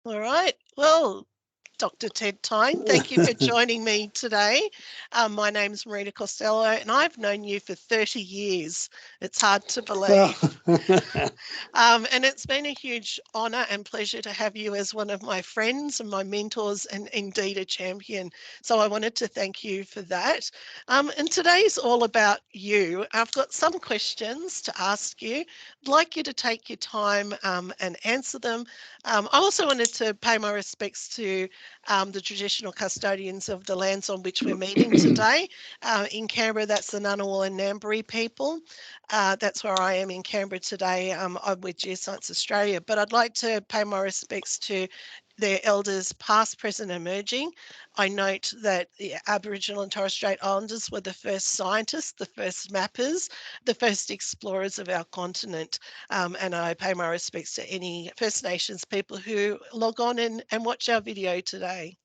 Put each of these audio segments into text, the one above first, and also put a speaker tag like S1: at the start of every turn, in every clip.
S1: All right. Well, Dr. Ted Tyne, thank you for joining me today. My name's Marita Costello, and I've known you for 30 years. It's hard to believe. And it's been a huge honour and pleasure to have you as one of my friends and my mentors, and indeed a champion. So I wanted to thank you for that. And today's all about you. I've got some questions to ask you. I'd like you to take your time and answer them. I also wanted to pay my respects to the traditional custodians of the lands on which we're meeting today. In Canberra, that's the Ngunnawal and Ngambri people. That's where I am in Canberra today. I'm with Geoscience Australia, but I'd like to pay my respects to their elders past, present, emerging. I note that the Aboriginal and Torres Strait Islanders were the first scientists, the first mappers, the first explorers of our continent. And I pay my respects to any First Nations people who log on and watch our video today.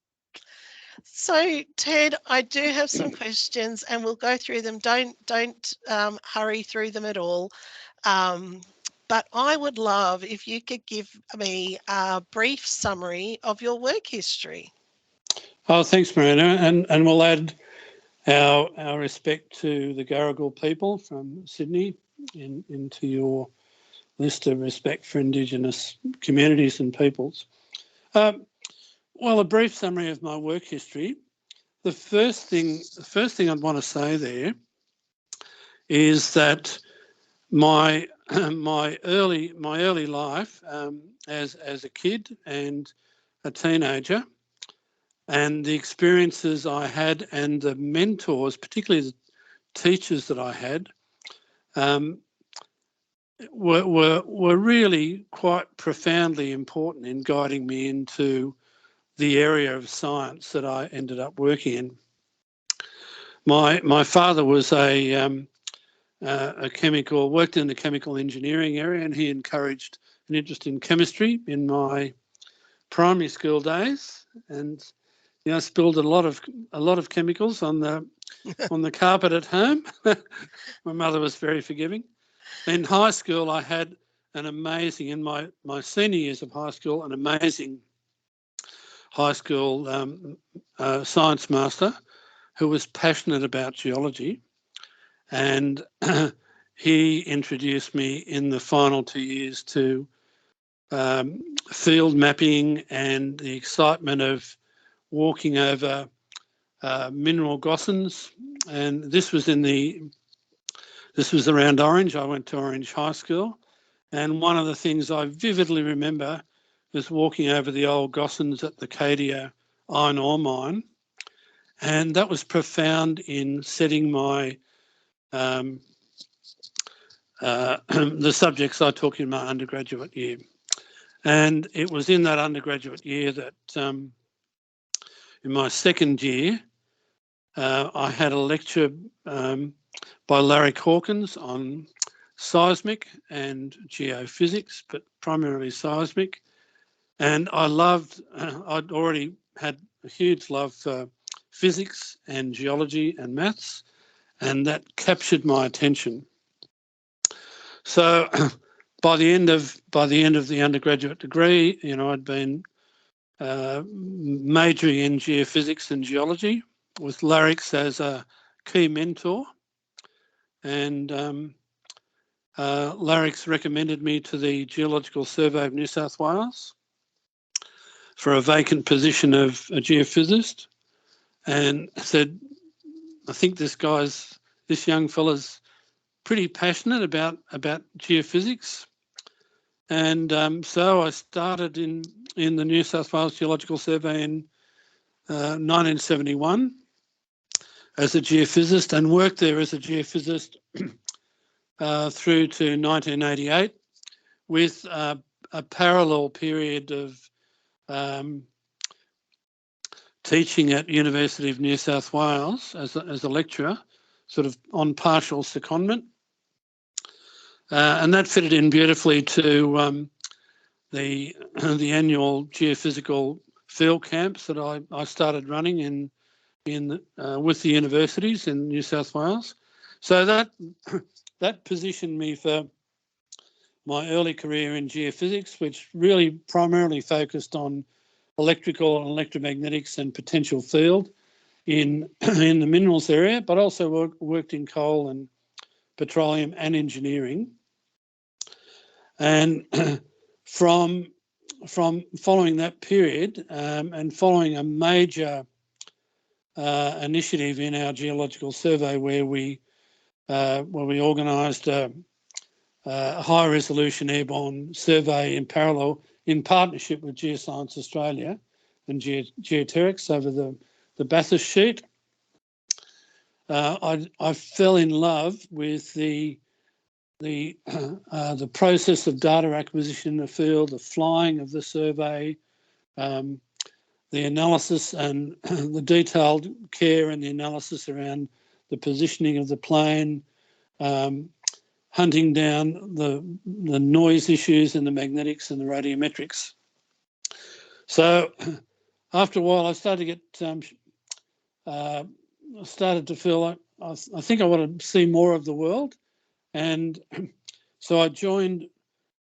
S1: So, Ted, I do have some questions and we'll go through them. Don't hurry through them at all. But I would love if you could give me a brief summary of your work history.
S2: Oh, thanks, Marina. And we'll add our respect to the Garigal people from Sydney into your list of respect for Indigenous communities and peoples. Well, a brief summary of my work history. The first thing I'd want to say there is that my early life as a kid and a teenager, and the experiences I had and the mentors, particularly the teachers that I had, were really quite profoundly important in guiding me into the area of science that I ended up working in. My father was a chemical, worked in the chemical engineering area, and he encouraged an interest in chemistry in my primary school days, and spilled a lot of chemicals on the carpet at home. My mother was very forgiving. In high school, I had an amazing, in my senior years of high school, an amazing high school science master who was passionate about geology, and he introduced me in the final 2 years to field mapping and the excitement of walking over mineral gossans. And this was around Orange. I went to Orange High School, and one of the things I vividly remember was walking over the old gossans at the Cadia iron ore mine, and that was profound in setting my the subjects I took in my undergraduate year. And it was in that undergraduate year that in my second year I had a lecture by Larry Hawkins on seismic and geophysics, but primarily seismic. And I'd already had a huge love for physics and geology and maths, and that captured my attention. So by the end of the undergraduate degree, I'd been majoring in geophysics and geology with Larix as a key mentor, and Larix recommended me to the Geological Survey of New South Wales for a vacant position of a geophysicist, and said, I think this young fella's pretty passionate about geophysics. And so I started in the New South Wales Geological Survey in 1971 as a geophysicist, and worked there as a geophysicist through to 1988, with a parallel period of teaching at University of New South Wales as a lecturer, sort of on partial secondment. And that fitted in beautifully to the annual geophysical field camps that I started running with the universities in New South Wales. So that positioned me for my early career in geophysics, which really primarily focused on electrical and electromagnetics and potential field in the minerals area, but also worked in coal and petroleum and engineering. And from following that period and following a major initiative in our geological survey where we organised a high resolution airborne survey in parallel in partnership with Geoscience Australia and Geoterix over the Bathurst sheet. I fell in love with the process of data acquisition in the field, the flying of the survey, the analysis and the detailed care and the analysis around the positioning of the plane, hunting down the noise issues and the magnetics and the radiometrics. So after a while, I started to feel like I think I want to see more of the world, and so I joined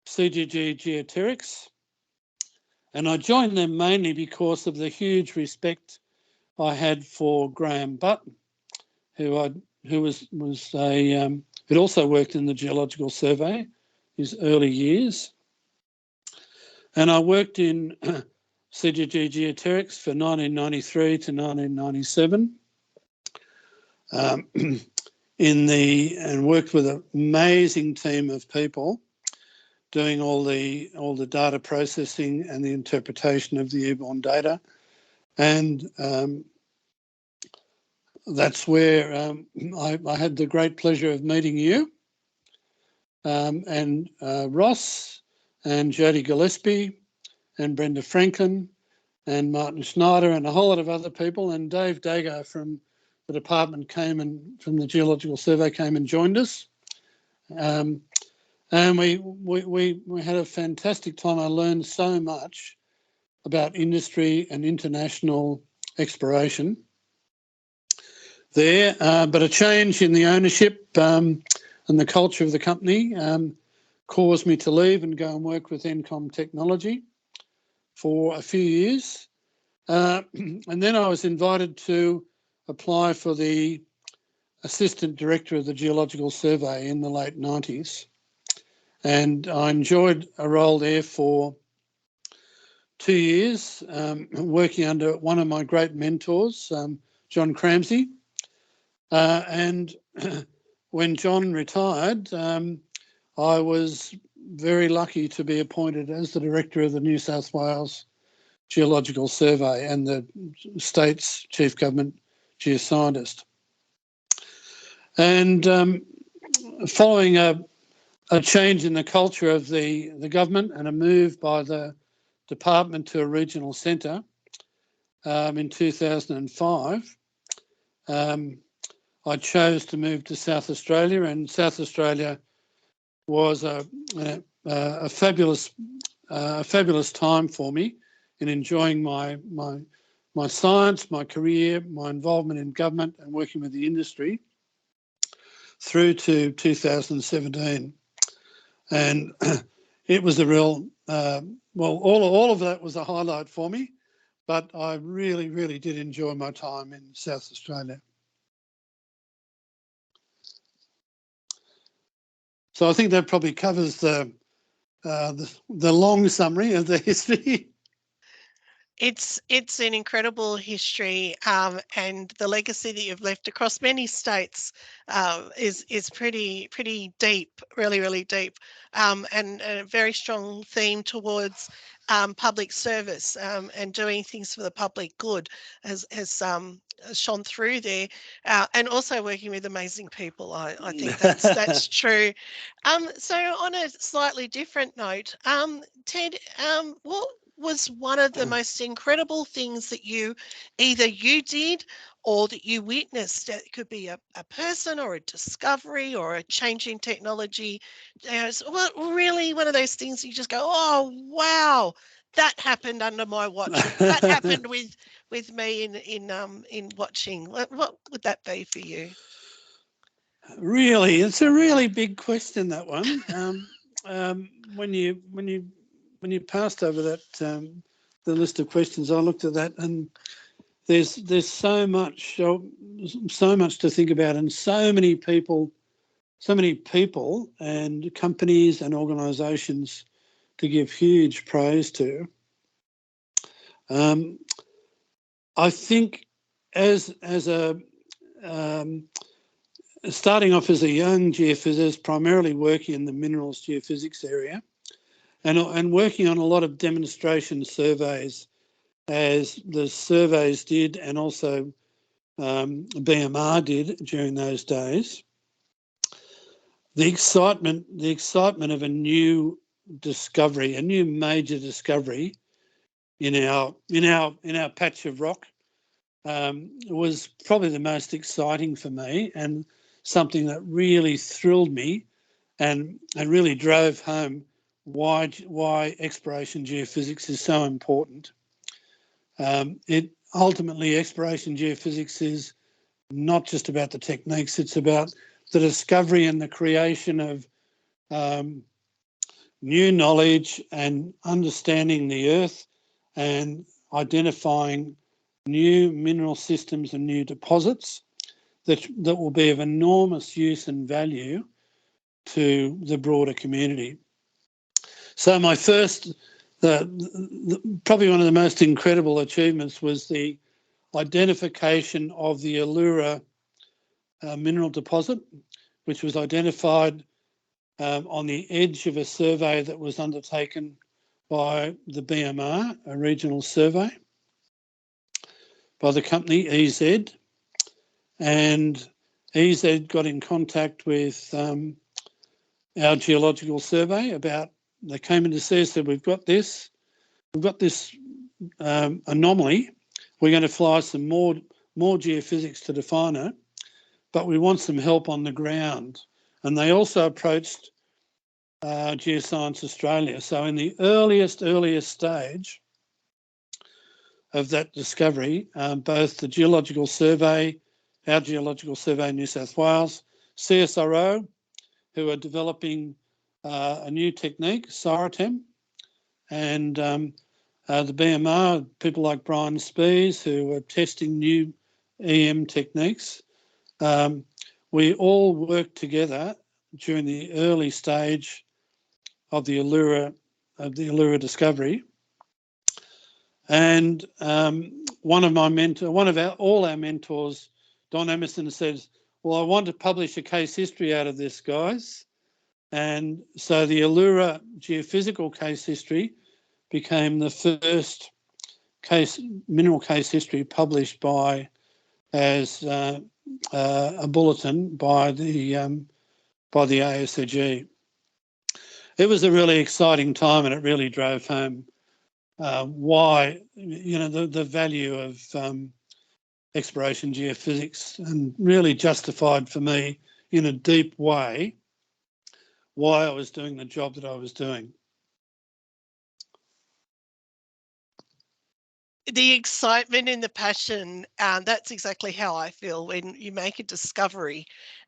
S2: CGG Geoterix, and I joined them mainly because of the huge respect I had for Graham Butt, who had also worked in the Geological Survey his early years. And I worked in CGG Geoterix for 1993 to 1997 and worked with an amazing team of people doing all the data processing and the interpretation of the airborne data. And that's where I had the great pleasure of meeting you and Ross and Jody Gillespie and Brenda Franklin and Martin Schneider and a whole lot of other people, and Dave Dago from the department from the Geological Survey came and joined us. And we had a fantastic time. I learned so much about industry and international exploration there, but a change in the ownership and the culture of the company caused me to leave and go and work with Encom Technology for a few years. And then I was invited to apply for the Assistant Director of the Geological Survey in the late 90s. And I enjoyed a role there for 2 years, working under one of my great mentors, John Cramsey. And when John retired, I was very lucky to be appointed as the Director of the New South Wales Geological Survey and the state's Chief Government Geoscientist. And following a change in the culture of the government and a move by the department to a regional centre in 2005, I chose to move to South Australia, and South Australia was a fabulous time for me in enjoying my science, my career, my involvement in government and working with the industry through to 2017. And it was a real, all of that was a highlight for me, but I really, really did enjoy my time in South Australia. So I think that probably covers the long summary of the history.
S1: It's an incredible history, and the legacy that you've left across many states is pretty deep, really deep, and a very strong theme towards public service and doing things for the public good has shone through there, and also working with amazing people. I think that's true. So on a slightly different note, Ted, what was one of the most incredible things that either you did or that you witnessed? It could be a person or a discovery or a change in technology. Really one of those things you just go, oh, wow, that happened under my watch. That happened with me in watching. What would that be for you?
S2: Really, it's a really big question, that one. when you passed over that the list of questions, I looked at that, and there's so much to think about, and so many people and companies and organisations to give huge praise to. I think as a starting off as a young geophysicist, primarily working in the minerals geophysics area, and working on a lot of demonstration surveys, as the surveys did, and also BMR did during those days. The excitement of a new discovery, a new major discovery in our patch of rock, was probably the most exciting for me, and something that really thrilled me, and really drove home why exploration geophysics is so important. Ultimately, exploration geophysics is not just about the techniques, it's about the discovery and the creation of new knowledge and understanding the earth, and identifying new mineral systems and new deposits that will be of enormous use and value to the broader community. So my first, probably one of the most incredible achievements was the identification of the Allura mineral deposit, which was identified on the edge of a survey that was undertaken by the BMR, a regional survey, by the company ASEG. And ASEG got in contact with our geological survey they came in to see us, said, we've got this anomaly. We're going to fly some more geophysics to define it, but we want some help on the ground. And they also approached Geoscience Australia. So in the earliest stage of that discovery, both the Geological Survey, our Geological Survey in New South Wales, CSIRO, who are developing a new technique, SIROTEM, and the BMR, people like Brian Spees, who are testing new EM techniques. We all worked together during the early stage of the Allura discovery, and all our mentors, Don Emerson, says, well, I want to publish a case history out of this, guys. And so the Allura geophysical case history became the first mineral case history published as a bulletin by the ASEG. It was a really exciting time, and it really drove home why, the value of exploration geophysics, and really justified for me in a deep way why I was doing the job that I was doing.
S1: The excitement and the passion, that's exactly how I feel when you make a discovery.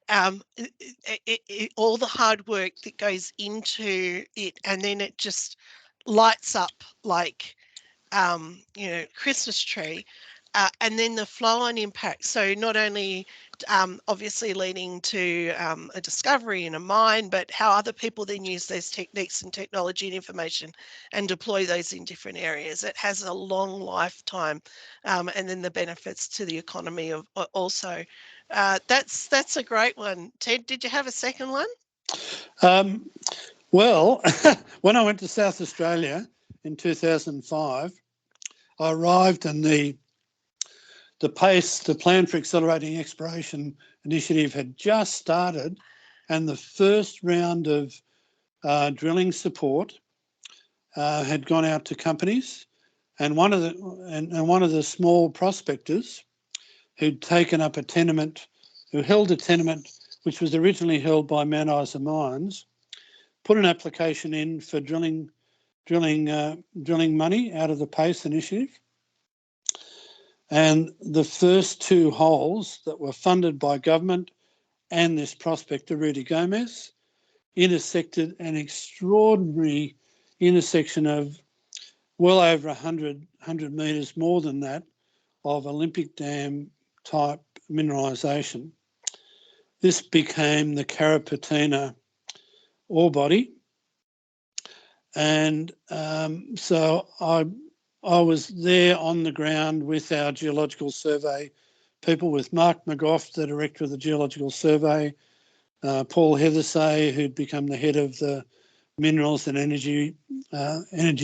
S1: All the hard work that goes into it, and then it just lights up like Christmas tree, and then the flow-on impact. So not only obviously leading to a discovery in a mine, but how other people then use those techniques and technology and information and deploy those in different areas. It has a long lifetime, and then the benefits to the economy of also. That's a great one. Ted, did you have a second one?
S2: Well, when I went to South Australia in 2005, I arrived, and the Plan for Accelerating Exploration initiative had just started, and the first round of drilling support had gone out to companies, and one of the small prospectors who'd taken up who held a tenement which was originally held by Mount Isa Mines, put an application in for drilling money out of the PACE initiative. And the first two holes that were funded by government and this prospector, Rudy Gomez, intersected an extraordinary intersection of well over 100 metres, more than that, of Olympic Dam type mineralisation. This became the Carrapateena ore body. And so I was there on the ground with our geological survey people, with Mark McGough, the director of the Geological Survey, Paul Heathersay, who'd become the head of the Minerals and Energy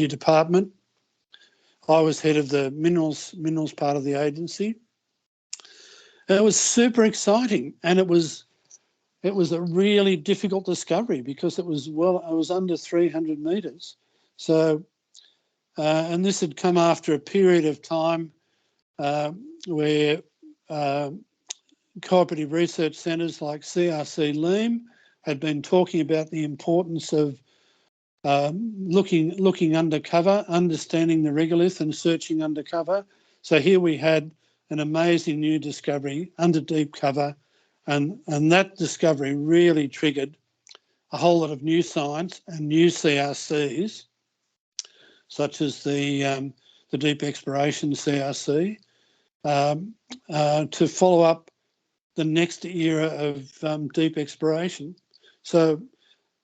S2: Department. I was head of the minerals part of the agency. It was super exciting, and it was a really difficult discovery because it was under 300 metres. So, and this had come after a period of time where cooperative research centres like CRC Leam had been talking about the importance of looking undercover, understanding the regolith and searching undercover. So here we had an amazing new discovery under deep cover, and that discovery really triggered a whole lot of new science and new CRCs, such as the Deep Exploration CRC, to follow up the next era of deep exploration. So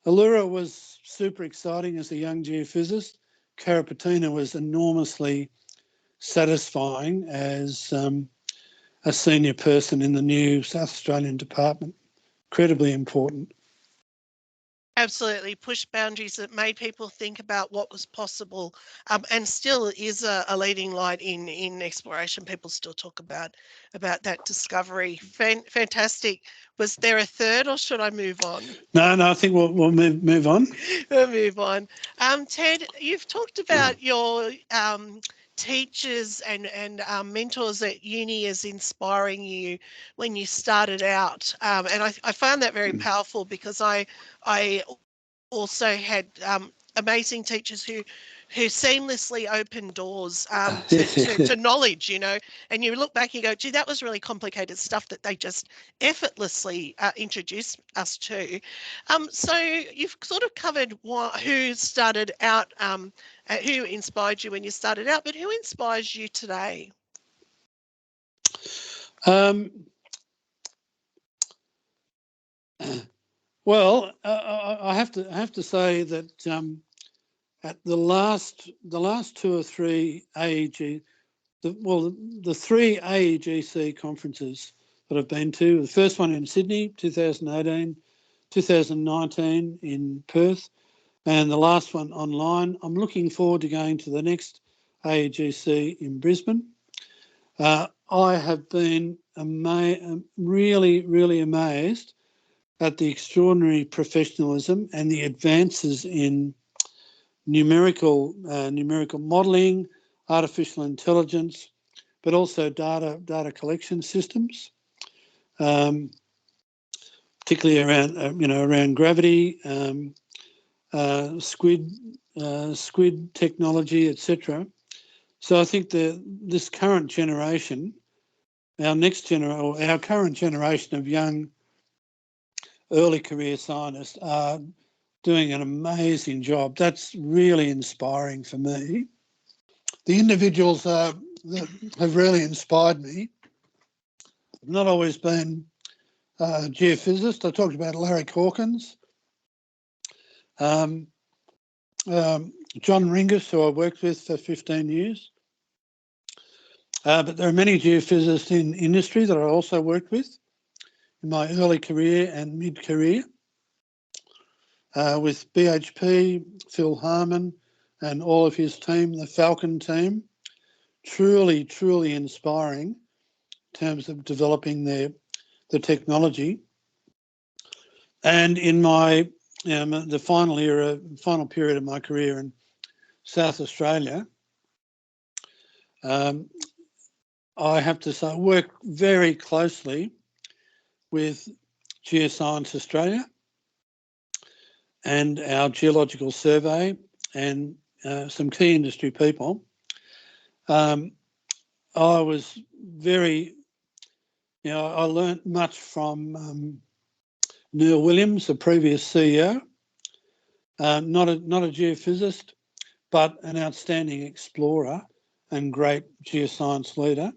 S2: Allura was super exciting as a young geophysicist. Carrapateena was enormously satisfying as a senior person in the new South Australian department. Incredibly important.
S1: Absolutely pushed boundaries that made people think about what was possible, and still is a leading light in exploration. People still talk about that discovery. Fantastic. Was there a third, or should I move on?
S2: No, I think we'll move on.
S1: We'll move on. Ted, you've talked about your teachers and mentors at uni as inspiring you when you started out, and I found that very powerful, because I also had amazing teachers who seamlessly opened doors to knowledge, and you look back and you go, gee, that was really complicated stuff that they just effortlessly introduced us to. So you've sort of covered who started out, who inspired you when you started out, but who inspires you today?
S2: Well, I have to say that at the last 2 or 3 AEG, the 3 AEGC conferences that I've been to, the first one in Sydney, 2018, 2019 in Perth, and the last one online. I'm looking forward to going to the next AEGC in Brisbane. I have been really amazed at the extraordinary professionalism and the advances in numerical modelling, artificial intelligence, but also data collection systems, particularly around gravity, squid technology, etc. So I think this current generation, our current generation of young early career scientists are doing an amazing job. That's really inspiring for me. The individuals that have really inspired me have not always been geophysicists. I talked about Larry Hawkins, John Ringus, who I worked with for 15 years. But there are many geophysicists in industry that I also worked with in my early career and mid-career, with BHP, Phil Harmon, and all of his team, the Falcon team. Truly inspiring in terms of developing the technology. And in my the final period of my career in South Australia, I have to say I work very closely with Geoscience Australia and our Geological Survey and some key industry people. I was very, I learnt much from Neil Williams, the previous CEO, not a geophysicist, but an outstanding explorer and great geoscience leader.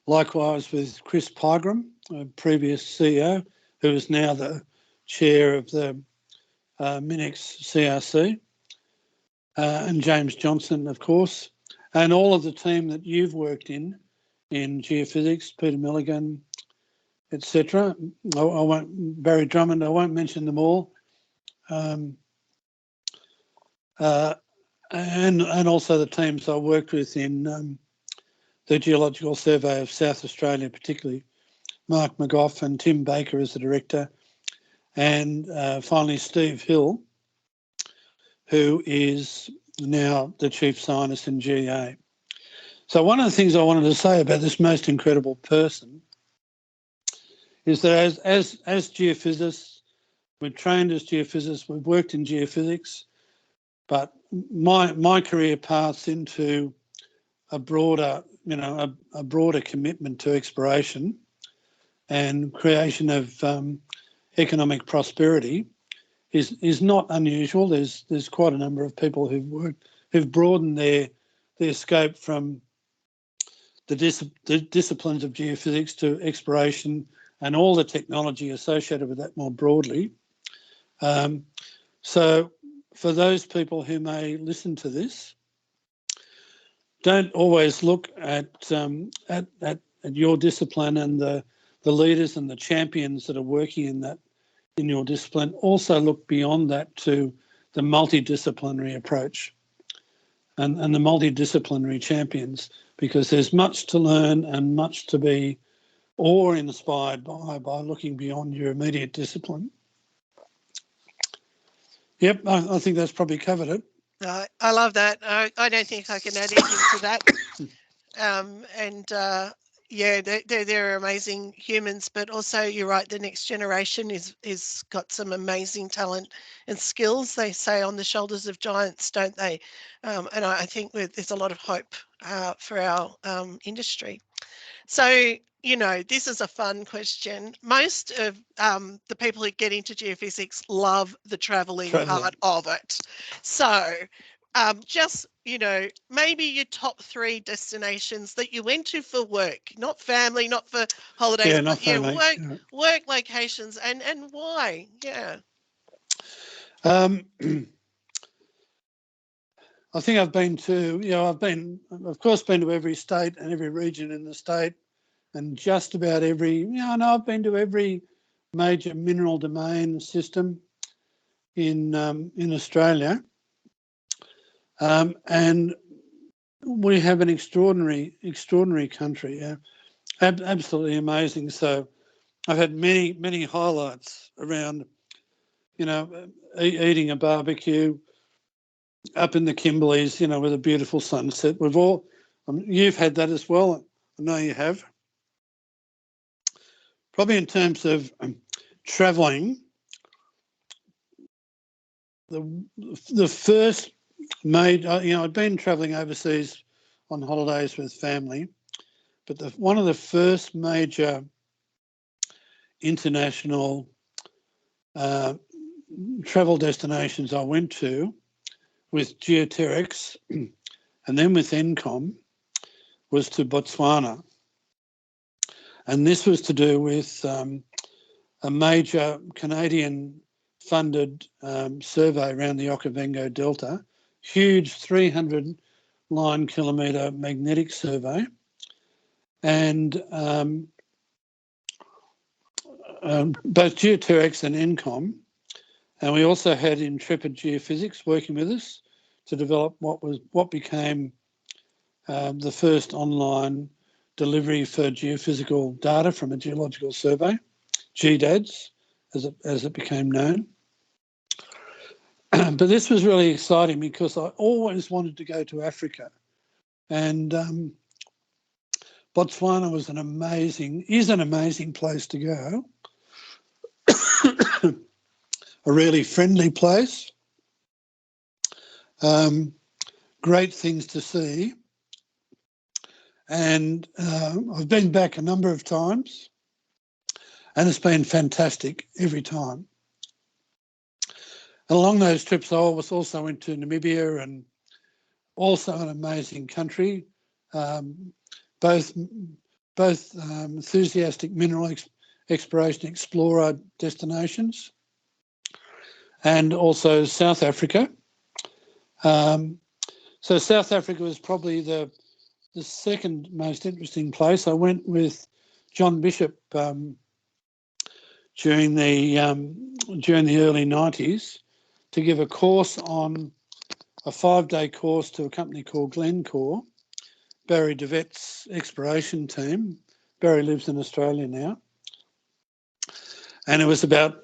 S2: Likewise with Chris Pygram, a previous CEO, who is now the chair of the Minex CRC, and James Johnson, of course, and all of the team that you've worked in geophysics, Peter Milligan, etc. Barry Drummond, I won't mention them all. And also the teams I worked with in the Geological Survey of South Australia, particularly Mark McGough and Tim Baker as the director, and finally Steve Hill, who is now the chief scientist in GA. So one of the things I wanted to say about this most incredible person is that as geophysicists, we're trained as geophysicists, we've worked in geophysics, but my career paths into a broader, a broader commitment to exploration and creation of economic prosperity is not unusual. There's quite a number of people who've broadened their scope from the disciplines of geophysics to exploration and all the technology associated with that more broadly. So for those people who may listen to this, don't always look at your discipline and the leaders and the champions that are working in your discipline. Also look beyond that to the multidisciplinary approach and the multidisciplinary champions, because there's much to learn and much to be awe-inspired by looking beyond your immediate discipline. Yep, I think that's probably covered it.
S1: I love that. I don't think I can add anything to that. Yeah, they're amazing humans, but also you're right, the next generation is got some amazing talent and skills. They say on the shoulders of giants, don't they? And I think there's a lot of hope for our industry. So, this is a fun question. Most of the people who get into geophysics love the traveling part of it. So just, maybe your top 3 destinations that you went to for work, not family, not for holidays,
S2: yeah, not family.
S1: Work locations and why? Yeah.
S2: I think I've been to, of course, been to every state and every region in the state, and just about every, I've been to every major mineral domain system in Australia, and we have an extraordinary country, absolutely amazing. So I've had many highlights around, eating a barbecue up in the Kimberleys, with a beautiful sunset. You've had that as well. I know you have. Probably in terms of travelling, the first major, I'd been travelling overseas on holidays with family, but one of the first major international travel destinations I went to with Geoterex and then with NCOM was to Botswana. And this was to do with a major Canadian funded survey around the Okavango Delta, huge 300 line kilometre magnetic survey. And both Geoterex and NCOM, and we also had Intrepid Geophysics working with us to develop what became the first online delivery for geophysical data from a geological survey, GDADS, as it became known. But this was really exciting because I always wanted to go to Africa, and Botswana is an amazing place to go. A really friendly place, great things to see, and I've been back a number of times, and it's been fantastic every time. Along those trips, I also went to Namibia, and also an amazing country, both enthusiastic mineral exploration explorer destinations, and also South Africa. So South Africa was probably the second most interesting place. I went with John Bishop during the early 90s to give a course on a 5-day course to a company called Glencore, Barry DeVet's exploration team. Barry lives in Australia now. And it was about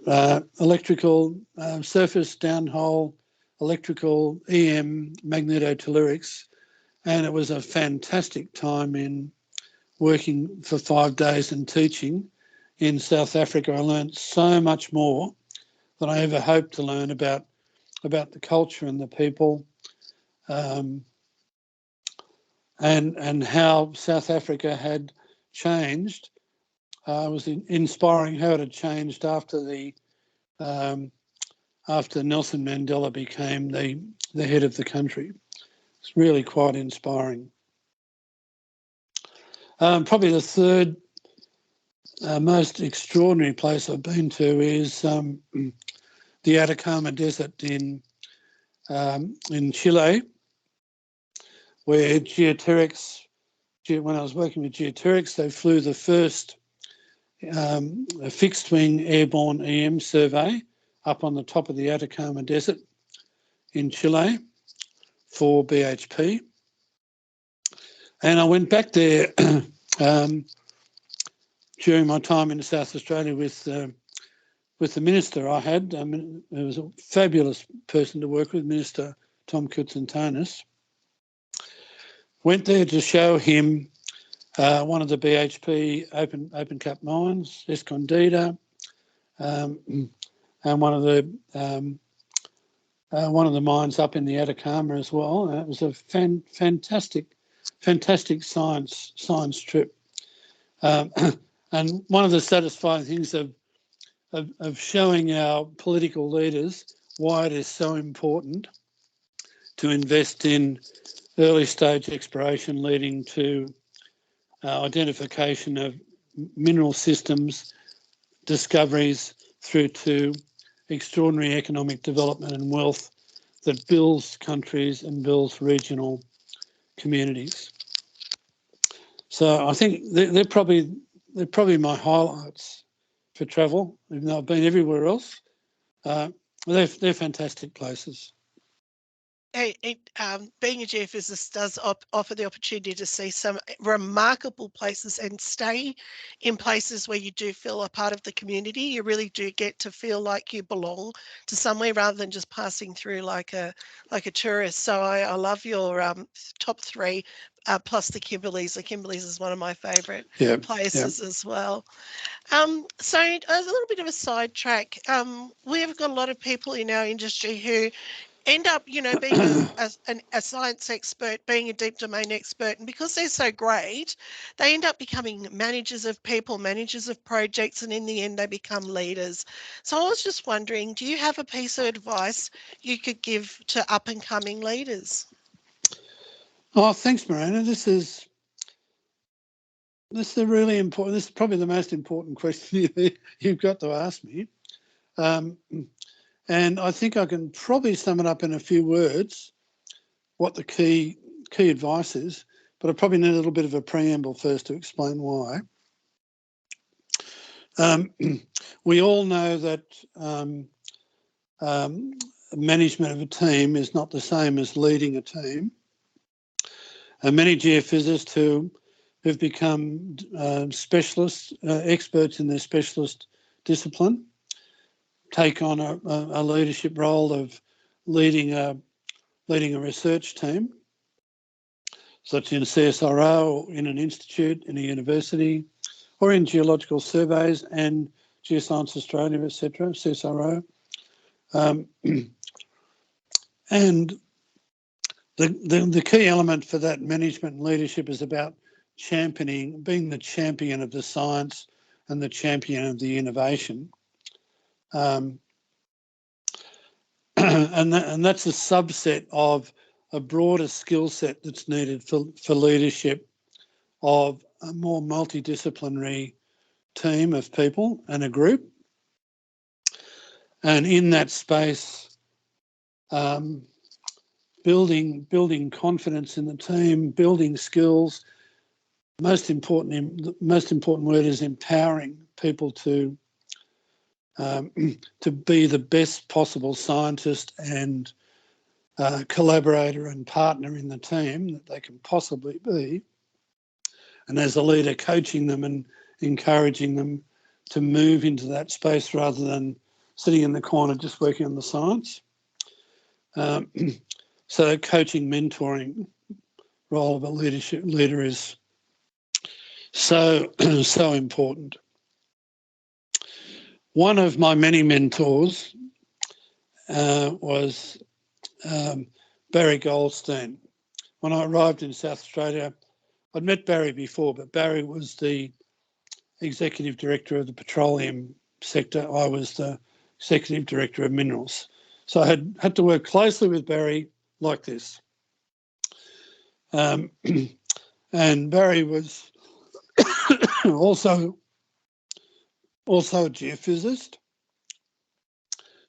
S2: electrical, surface downhole, electrical, EM, magnetotellurics. And it was a fantastic time in working for 5 days and teaching in South Africa. I learned so much more than I ever hoped to learn about the culture and the people, and how South Africa had changed. It was inspiring how it had changed after Nelson Mandela became the head of the country. It's really quite inspiring. Probably the third most extraordinary place I've been to is the Atacama Desert in Chile, where geoterics, when I was working with geoterics, they flew the first fixed-wing airborne EM survey up on the top of the Atacama Desert in Chile for BHP. And I went back there during my time in South Australia with the minister I had. It was a fabulous person to work with, Minister Tom Koutsantonis. Went there to show him one of the BHP open cut mines, Escondida, and one of the mines up in the Atacama as well. It was a fantastic science trip. And one of the satisfying things of showing our political leaders why it is so important to invest in early stage exploration leading to identification of mineral systems, discoveries, through to extraordinary economic development and wealth that builds countries and builds regional communities. So I think they're probably my highlights for travel, even though I've been everywhere else. They're fantastic places.
S1: Being a geophysicist does offer the opportunity to see some remarkable places and stay in places where you do feel a part of the community. You really do get to feel like you belong to somewhere rather than just passing through like a tourist. So I love your top three, plus the Kimberleys. The Kimberleys is one of my favourite places as well. So a little bit of a sidetrack. We've got a lot of people in our industry who end up, being a science expert, being a deep domain expert, and because they're so great, they end up becoming managers of people, managers of projects, and in the end they become leaders. So I was just wondering, do you have a piece of advice you could give to up and coming leaders?
S2: Oh, thanks, Miranda. This is a really important, this is probably the most important question you've got to ask me. And I think I can probably sum it up in a few words, what the key advice is, but I probably need a little bit of a preamble first to explain why. We all know that management of a team is not the same as leading a team. And many geophysicists who've become specialists, experts in their specialist discipline, take on a leadership role of leading a research team, such in a CSIRO or in an institute, in a university, or in geological surveys and Geoscience Australia, etc., CSIRO. And the key element for that management and leadership is about being the champion of the science and the champion of the innovation. and that's a subset of a broader skill set that's needed for leadership of a more multidisciplinary team of people and a group. And in that space, building confidence in the team, building skills. Most important word is empowering people to be the best possible scientist and collaborator and partner in the team that they can possibly be. And as a leader, coaching them and encouraging them to move into that space rather than sitting in the corner just working on the science. So coaching, mentoring role of a leader is so important. One of my many mentors was Barry Goldstein. When I arrived in South Australia, I'd met Barry before, but Barry was the executive director of the petroleum sector. I was the executive director of minerals. So I had to work closely with Barry like this. And Barry was also a geophysicist.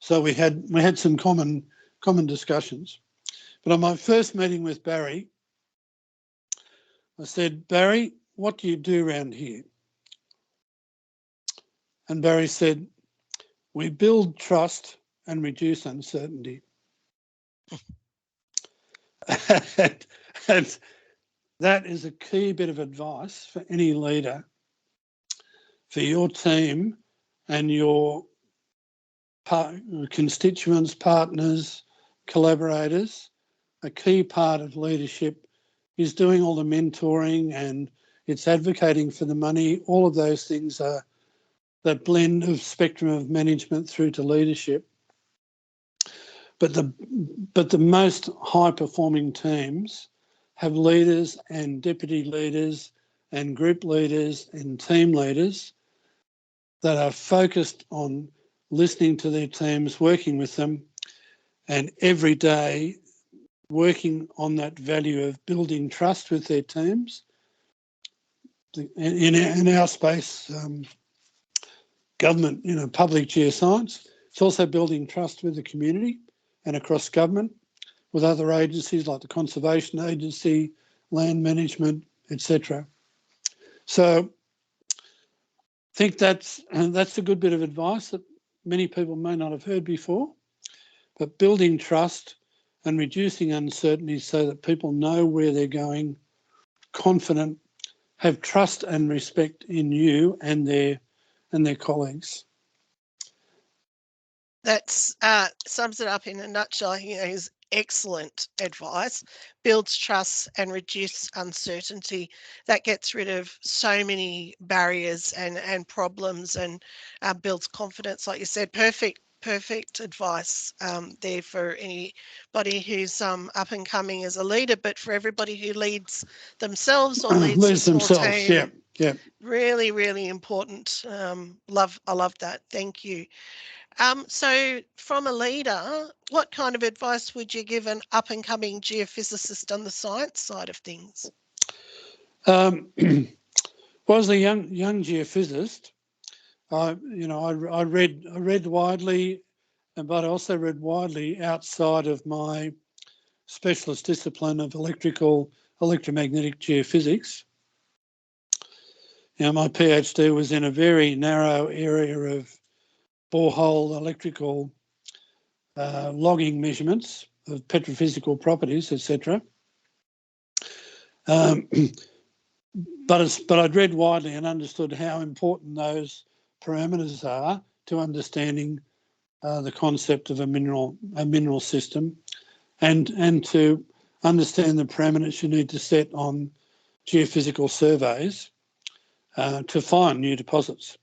S2: So we had some common discussions. But on my first meeting with Barry, I said, Barry, what do you do around here? And Barry said, we build trust and reduce uncertainty. And that is a key bit of advice for any leader, for your team and your constituents, partners, collaborators. A key part of leadership is doing all the mentoring, and it's advocating for the money. All of those things are that blend of spectrum of management through to leadership. But the most high performing teams have leaders and deputy leaders and group leaders and team leaders that are focused on listening to their teams, working with them, and every day working on that value of building trust with their teams. In our space, government, public geoscience, it's also building trust with the community and across government, with other agencies like the Conservation Agency, land management, etc. So I think that's a good bit of advice that many people may not have heard before, but building trust and reducing uncertainty so that people know where they're going, confident, have trust and respect in you and their colleagues.
S1: That's sums it up in a nutshell. Is excellent advice. Builds trust and reduce uncertainty. That gets rid of so many barriers and problems, and builds confidence. Like you said, perfect advice there for anybody who's up and coming as a leader, but for everybody who leads themselves or leads a small team.
S2: Yeah.
S1: Really, really important. I love that. Thank you. So from a leader, what kind of advice would you give an up-and-coming geophysicist on the science side of things?
S2: Well, as a young geophysicist, I read widely, but I also read widely outside of my specialist discipline of electromagnetic geophysics. My PhD was in a very narrow area of borehole electrical logging measurements of petrophysical properties, etc. But I'd read widely and understood how important those parameters are to understanding the concept of a mineral system, and to understand the parameters you need to set on geophysical surveys to find new deposits.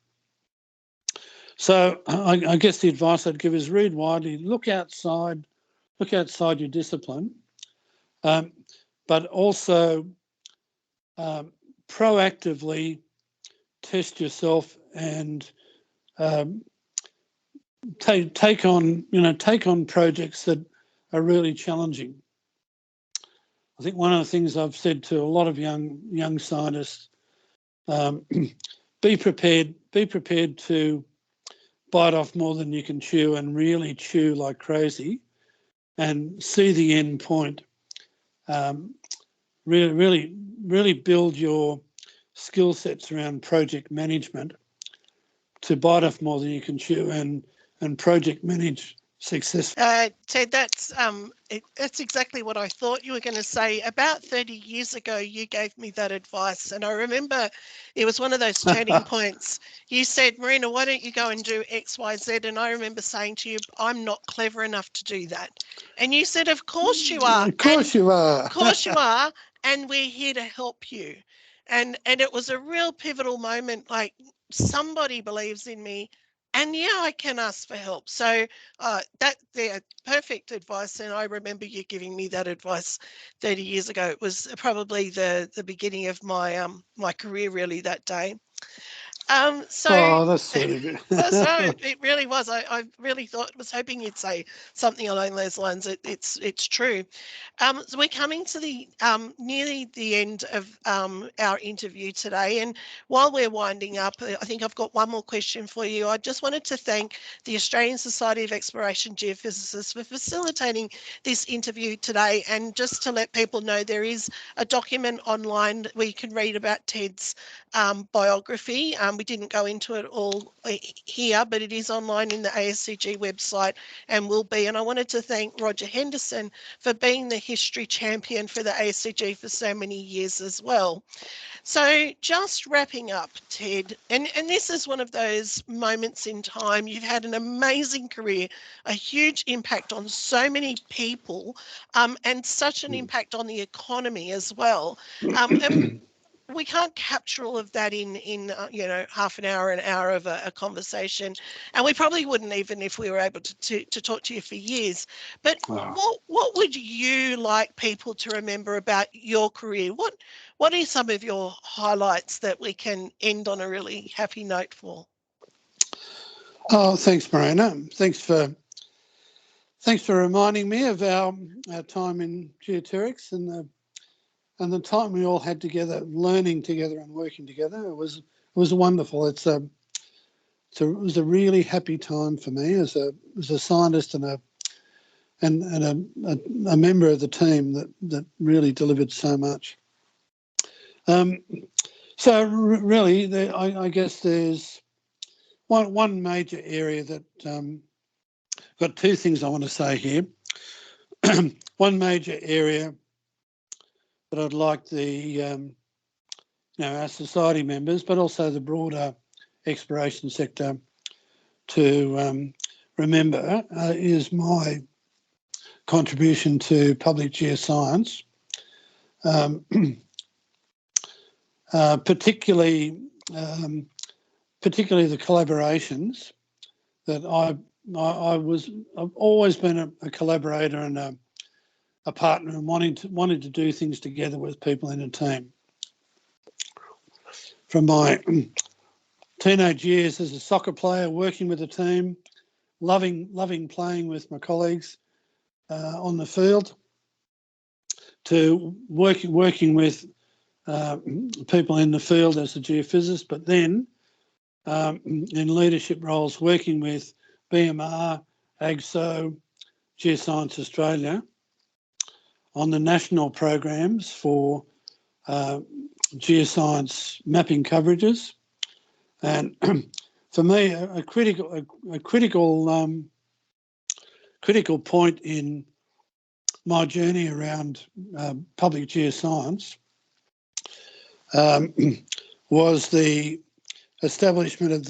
S2: So I guess the advice I'd give is read widely, look outside your discipline, but also proactively test yourself and take on projects that are really challenging. I think one of the things I've said to a lot of young scientists, be prepared to bite off more than you can chew and really chew like crazy and see the end point. Really build your skill sets around project management to bite off more than you can chew and project manage successfully.
S1: Ted, that's exactly what I thought you were going to say. About 30 years ago, you gave me that advice, and I remember it was one of those turning points. You said, Marina, why don't you go and do X, Y, Z? And I remember saying to you, I'm not clever enough to do that. And you said, of course you are.
S2: Of course you are.
S1: Of course you are. And we're here to help you. And it was a real pivotal moment, like somebody believes in me. And yeah, I can ask for help. So they're perfect advice. And I remember you giving me that advice 30 years ago. It was probably the beginning of my my career, really, that day.
S2: Oh, that's sweet of you.
S1: So it really was. I really was hoping you'd say something along those lines. It's true. So we're coming to the nearly the end of our interview today, and while we're winding up, I think I've got one more question for you. I just wanted to thank the Australian Society of Exploration Geophysicists for facilitating this interview today, and just to let people know, there is a document online where you can read about Ted's biography. We didn't go into it all here, but it is online in the ASEG website and will be. And I wanted to thank Roger Henderson for being the history champion for the ASEG for so many years as well. So just wrapping up, Ted, and this is one of those moments in time. You've had an amazing career, a huge impact on so many people, and such an impact on the economy as well. And we can't capture all of that in half an hour of a conversation, and we probably wouldn't even if we were able to talk to you for years. But what would you like people to remember about your career? What are some of your highlights that we can end on a really happy note for?
S2: Oh, thanks, Marina. Thanks for reminding me of our time in geoterics and the time we all had together, learning together and working together. It was wonderful. It was a really happy time for me as a scientist and a member of the team that really delivered so much. So really, I guess there's one major area that got two things I want to say here. One major area that I'd like our society members, but also the broader exploration sector to remember is my contribution to public geoscience, particularly the collaborations that I've always been a collaborator and a partner and wanting to do things together with people in a team. From my teenage years as a soccer player, working with a team, loving playing with my colleagues on the field, to working with people in the field as a geophysicist, but then in leadership roles, working with BMR, AGSO, Geoscience Australia on the national programs for geoscience mapping coverages. And for me, a critical point in my journey around public geoscience was the establishment of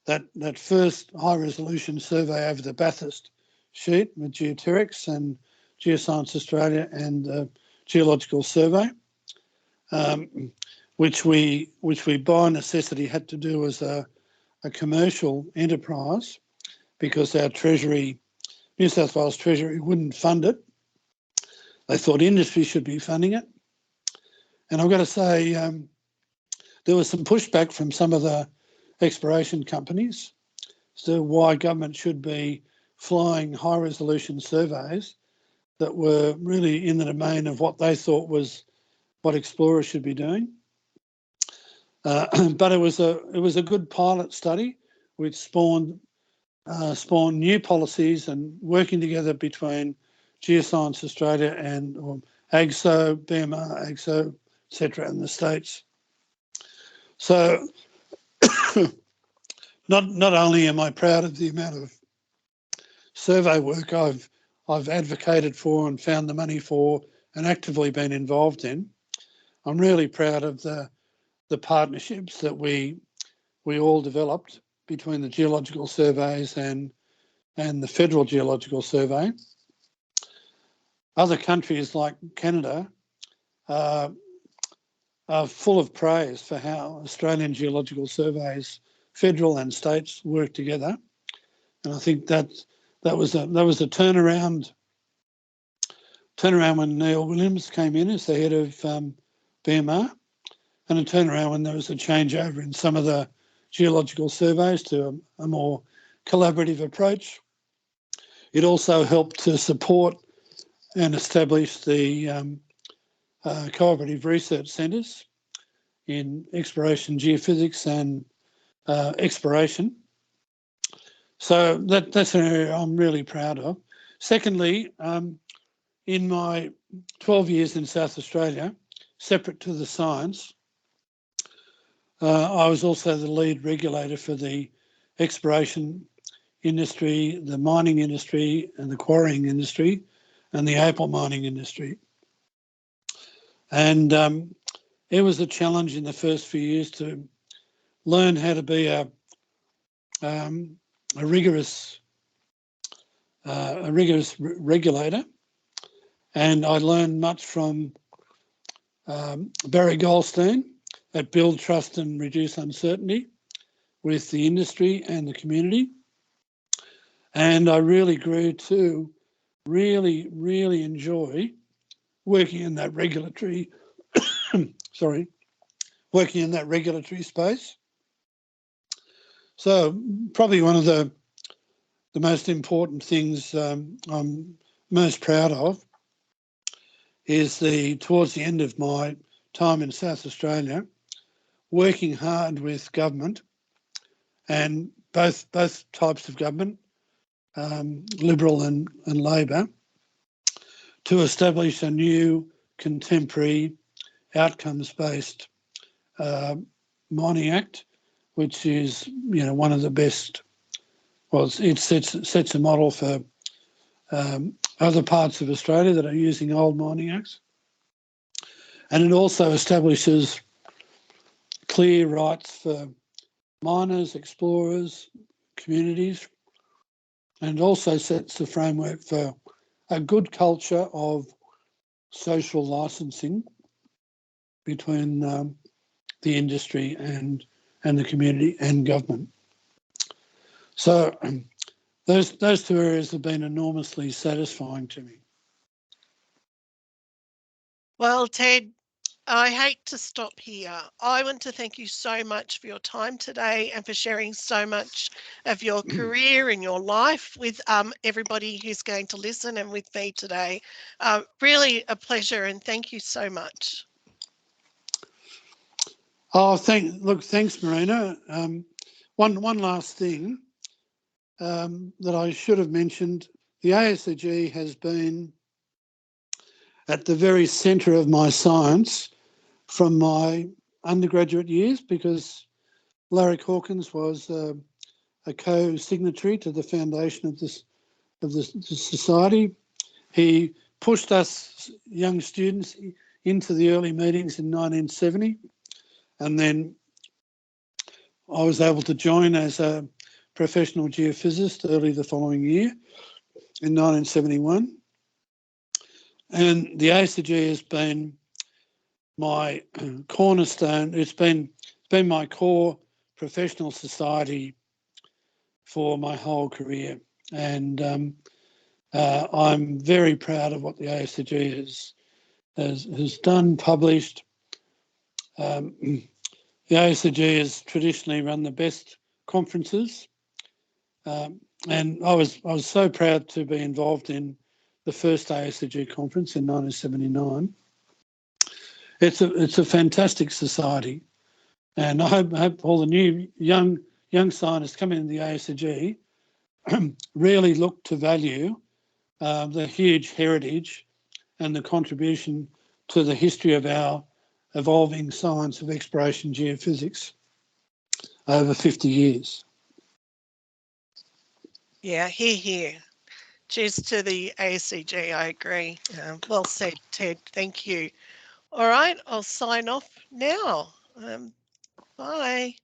S2: that first high-resolution survey over the Bathurst sheet with Geoterics and Geoscience Australia and the Geological Survey, which we by necessity had to do as a commercial enterprise because our Treasury, New South Wales Treasury, wouldn't fund it. They thought industry should be funding it. And I've got to say, there was some pushback from some of the exploration companies to why government should be flying high-resolution surveys that were really in the domain of what they thought was what explorers should be doing. But it was a good pilot study which spawned new policies and working together between Geoscience Australia and AGSO, BMR, AGSO, etc., and the states. So not only am I proud of the amount of survey work I've advocated for and found the money for and actively been involved in, I'm really proud of the partnerships that we all developed between the geological surveys and the Federal Geological Survey. Other countries like Canada are full of praise for how Australian geological surveys, federal and states, work together, and I think that was a turnaround when Neil Williams came in as the head of BMR, and a turnaround when there was a changeover in some of the geological surveys to a more collaborative approach. It also helped to support and establish the cooperative research centres in exploration, geophysics and exploration. So that's an area I'm really proud of. Secondly, in my 12 years in South Australia, separate to the science, I was also the lead regulator for the exploration industry, the mining industry and the quarrying industry and the opal mining industry. And it was a challenge in the first few years to learn how to be a rigorous regulator. And I learned much from Barry Goldstein at Build, Trust and Reduce Uncertainty with the industry and the community. And I really grew to really, really enjoy working in that regulatory, working in that regulatory space. So probably one of the most important things I'm most proud of is towards the end of my time in South Australia, working hard with government and both types of government, Liberal and Labor, to establish a new contemporary outcomes-based mining act, which is one of the best. Well, it sets a model for other parts of Australia that are using old mining acts, and it also establishes clear rights for miners, explorers, communities, and also sets the framework for a good culture of social licensing between the industry and the community and government. So those two areas have been enormously satisfying to me.
S1: Well, Ted, I hate to stop here. I want to thank you so much for your time today and for sharing so much of your career and your life with everybody who's going to listen and with me today. Really a pleasure, and thank you so much.
S2: Oh, thanks, Marina. One last thing that I should have mentioned. The ASEG has been at the very centre of my science from my undergraduate years, because Larry Hawkins was a co-signatory to the foundation of the society. He pushed us young students into the early meetings in 1970, and then I was able to join as a professional geophysicist early the following year in 1971. And the ASEG has been my cornerstone. It's been my core professional society for my whole career, and I'm very proud of what the ASEG has done, published. The ASEG has traditionally run the best conferences And I was so proud to be involved in the first ASEG conference in 1979. It's a fantastic society, and I hope all the new young scientists coming into the ASEG really look to value the huge heritage and the contribution to the history of our evolving science of exploration geophysics over 50 years.
S1: Yeah, here. Cheers to the ASEG, I agree. Well said, Ted. Thank you. All right, I'll sign off now. Bye.